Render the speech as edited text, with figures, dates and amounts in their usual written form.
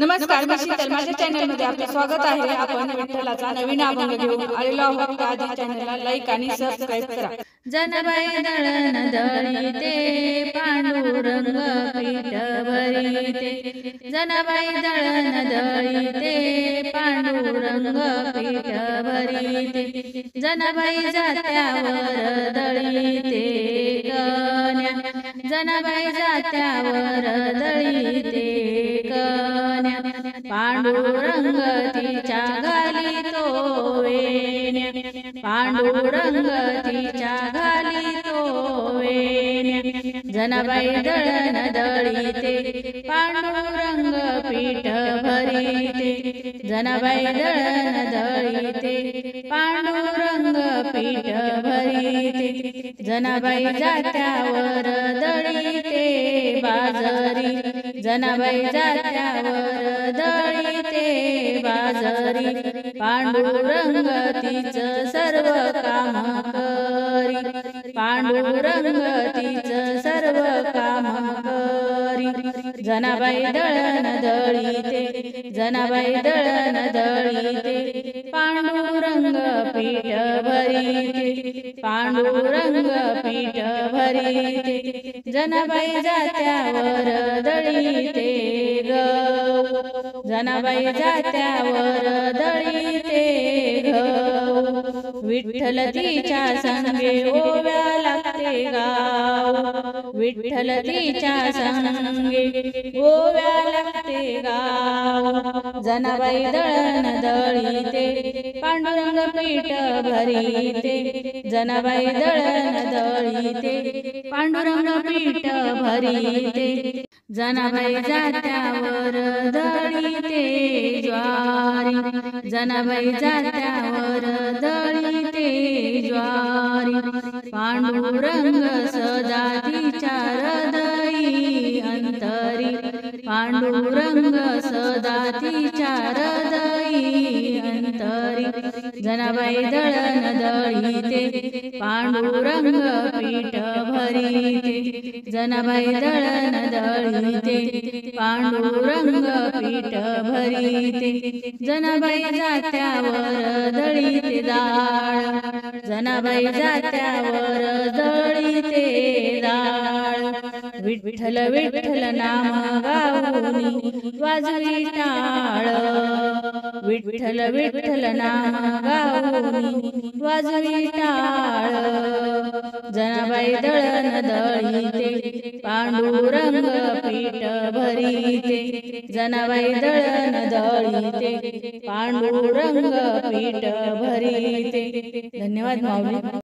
नमस्कार, मी शीतल. माझ्या चॅनलमध्ये आपले स्वागत आहे. आपण विठ्ठलाचा नवीन अभंग घेऊन आलेलो आहोत. त्याआधी चॅनलला लाईक आणि सबस्क्राईब करा. जनबाई दळण दळीते पांडुरंग पीठ भरीते. जनबाई दळण दळीते पांडुरंग पीठ भरीते. जनबाई जात्यावर दळीते कन्या. जनबाई जात्यावर दळीते कन्या. पांडुरंग तिच्या घाली तो वेण्या. पांडुरंग तिच्या घाली तो वेण्या. जनाबाई दळण दळीते पांडुरंग पीठ भरीते. जनाबाई दळण दळीते पांडुरंग पीठ भरीते. जनाबाई जात्यावर दळीते बाजरी. जनाबाई जात्यावर दळीते बाजरी. पांडुरंग तिचं सर्व काम करी. पांडुरंग तिचं सर्व काम करी. जनाबाई दळण दळीते. जनाबाई दळण दळीते पांडुरंग पीठ भरीते. पांडुरंग पीठ भरीते. जनाबाई जात्यावर दळीते गहू. जनाबाई जात्यावर दळीते गहू. विठ्ठल तिच्या संगे ओव्या लागते गाव. विठ्ठल तिच्या संगे ओव्या लागते गाव. जनाबाई दळण दळीते पांडुरंग पीठ भरीते. जनाबाई दळण दळीते पांडुरंग पीठ भरीते. जनाबाई जात्यावर दळीते ज्वारी. जनाबाई जात्यावर दळीते ज्वारी. पांडुरंग सदा तिच्या हृदयी अंतरी. पांडुरंग सदा तिच्या हृदयी अंतरी. जनाबाई दळण दळीते पांडुरंग पीठ भरीते. जनाबाई दळण दळीते पांडुरंग पीठ भरीते. जनाबाई जात्यावर दळीते डाळ. जनाबाई जात्यावर दळीते डाळ. विठ्ठल विठ्ठल नाम गाऊनी वाजवी टाळ. विठ्ठल विठ्ठल नाम गाऊनी वाजवी टाळ. जनाबाई दळण दळीते पांडुरंग पीठ भरीते. जनाबाई दळण दळीते पांडुरंग पीठ भरीते. धन्यवाद माऊली.